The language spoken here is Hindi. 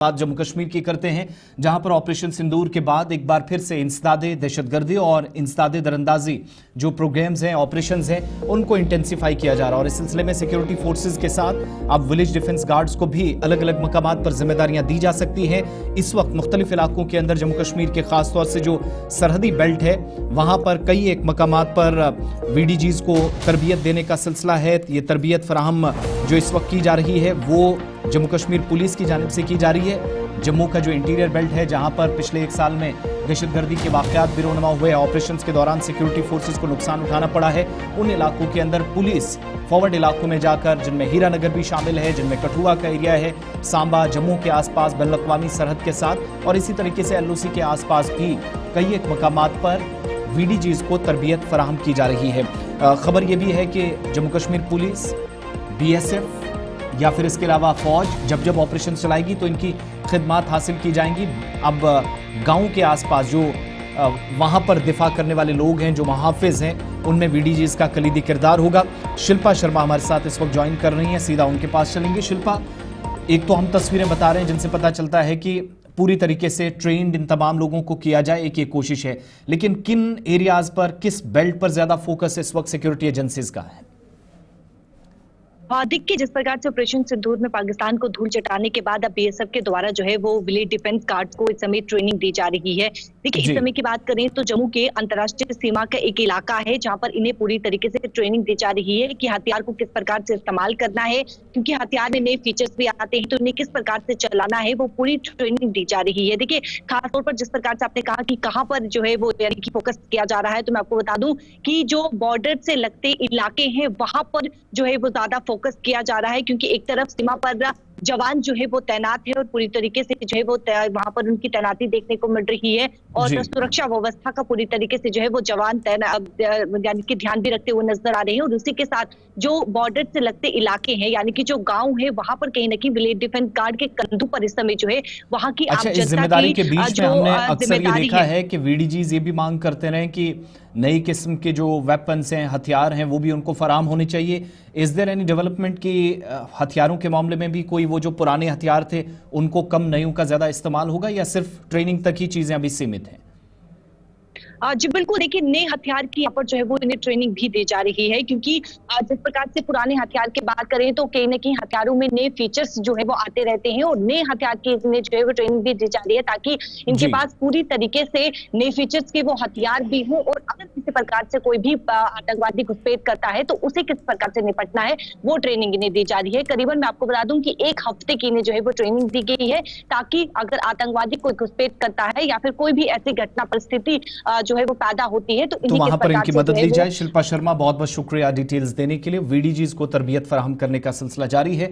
बात जम्मू कश्मीर की करते हैं, जहां पर ऑपरेशन सिंदूर के बाद एक बार फिर से इंसदादे दहशतगर्दी और इंसदादे दरअंदाजी जो प्रोग्राम्स हैं, ऑपरेशंस हैं, उनको इंटेंसिफाई किया जा रहा है। और इस सिलसिले में सिक्योरिटी फोर्सेस के साथ अब विलेज डिफेंस गार्ड्स को भी अलग अलग मकामात पर जिम्मेदारियां दी जा सकती हैं। इस वक्त मुख्तलिफ इलाकों के अंदर जम्मू कश्मीर के खासतौर से जो सरहदी बेल्ट है, वहां पर कई एक मकामात पर वीडीजीज को तरबियत देने का सिलसिला है। ये तरबियत फराहम जो इस वक्त की जा रही है वो जम्मू कश्मीर पुलिस की जानिब से की जा रही है। जम्मू का जो इंटीरियर बेल्ट है, जहां पर पिछले एक साल में दहशतगर्दी के वाकयात भी रोनमा हुए, ऑपरेशंस के दौरान सिक्योरिटी फोर्सेस को नुकसान उठाना पड़ा है, उन इलाकों के अंदर पुलिस फॉरवर्ड इलाकों में जाकर, जिनमें हीरानगर भी शामिल है, जिनमें कठुआ का एरिया है, सांबा जम्मू के आसपास बैनुल अक़वामी सरहद के साथ, और इसी तरीके से एलओसी के आसपास भी कई एक मकामात पर वीडीजीज को तरबियत फराहम की जा रही है। खबर यह भी है कि जम्मू कश्मीर पुलिस, बीएसएफ या फिर इसके अलावा फौज जब जब ऑपरेशन चलाएगी तो इनकी खिदमात हासिल की जाएंगी। अब गांव के आसपास जो वहां पर दिफा करने वाले लोग हैं, जो मुहाफिज हैं, उनमें वीडीजीज का कलीदी किरदार होगा। शिल्पा शर्मा हमारे साथ इस वक्त ज्वाइन कर रही हैं, सीधा उनके पास चलेंगे। शिल्पा, एक तो हम तस्वीरें बता रहे हैं जिनसे पता चलता है कि पूरी तरीके से ट्रेंड इन तमाम लोगों को किया जाए, एक ये कोशिश है, लेकिन किन एरियाज पर, किस बेल्ट पर ज्यादा फोकस इस वक्त सिक्योरिटी एजेंसीज का है? देखिए, जिस प्रकार से ऑपरेशन सिंदूर में पाकिस्तान को धूल चटाने के बाद अब बीएसएफ के द्वारा जो है वो विलेज डिफेंस गार्ड्स को इस समय ट्रेनिंग दी जा रही है। देखिए, इस समय की बात करें तो जम्मू के अंतर्राष्ट्रीय सीमा का एक इलाका है जहां पर इन्हें पूरी तरीके से ट्रेनिंग दी जा रही है कि हथियार को किस प्रकार से इस्तेमाल करना है, क्योंकि हथियार में नए फीचर्स भी आते हैं तो इन्हें किस प्रकार से चलाना है, वो पूरी ट्रेनिंग दी जा रही है। देखिए, खासतौर पर जिस प्रकार से आपने कहा कि कहाँ पर जो है वो यानी कि फोकस किया जा रहा है, तो मैं आपको बता दूं कि जो बॉर्डर से लगते इलाके हैं वहां पर जो है वो ज्यादा फोकस किया जा रहा है, क्योंकि एक तरफ सीमा पर जवान जो है वो तैनात है और पूरी तरीके से जो है वो वहां पर उनकी तैनाती देखने को मिल रही है, और सुरक्षा व्यवस्था का पूरी तरीके से जो है वो जवान यानी कि ध्यान भी रखते हुए नजर आ रहे हैं। और उसी के साथ जो बॉर्डर से लगते इलाके हैं, यानी कि जो गांव है, वहां पर कहीं ना कहीं विलेज डिफेंस गार्ड के कंधों पर इस समय जो है वहां की आम जनता जिम्मेदारी के बीच में हमने अक्सर ये देखा है कि वीडीजीज ये भी मांग करते रहे कि नई किस्म के जो वेपन्स हैं, हथियार हैं, वो भी उनको फराहम होने चाहिए। इज देयर एनी डेवलपमेंट की हथियारों के मामले में भी कोई वो जो पुराने हथियार थे उनको कम, नयों का ज्यादा इस्तेमाल होगा, या सिर्फ ट्रेनिंग तक ही चीजें अभी सीमित हैं? जी बिल्कुल, देखिए, नए हथियार की यहाँ पर जो है वो इन्हें ट्रेनिंग भी दी जा रही है, क्योंकि जिस प्रकार से पुराने हथियार की बात करें तो कहीं ना कहीं हथियारों में नए फीचर्स जो है वो आते रहते हैं, और नए हथियार की इन्हें जो है वो ट्रेनिंग भी दी जा रही है ताकि इनके पास पूरी तरीके से नए फीचर्स के वो हथियार भी हों, और अगर किसी प्रकार से कोई भी आतंकवादी घुसपैठ करता है तो उसे किस प्रकार से निपटना है वो ट्रेनिंग इन्हें दी जा रही है। करीबन मैं आपको बता दूं कि 1 हफ्ते की इन्हें जो है वो ट्रेनिंग दी गई है, ताकि अगर आतंकवादी कोई घुसपैठ करता है या फिर कोई भी ऐसी घटना परिस्थिति जो है वो पैदा होती है तो वहां पर इनकी मदद ली जाए। शिल्पा शर्मा, बहुत बहुत शुक्रिया डिटेल्स देने के लिए। वीडीजीज को तरबियत फराहम करने का सिलसिला जारी है।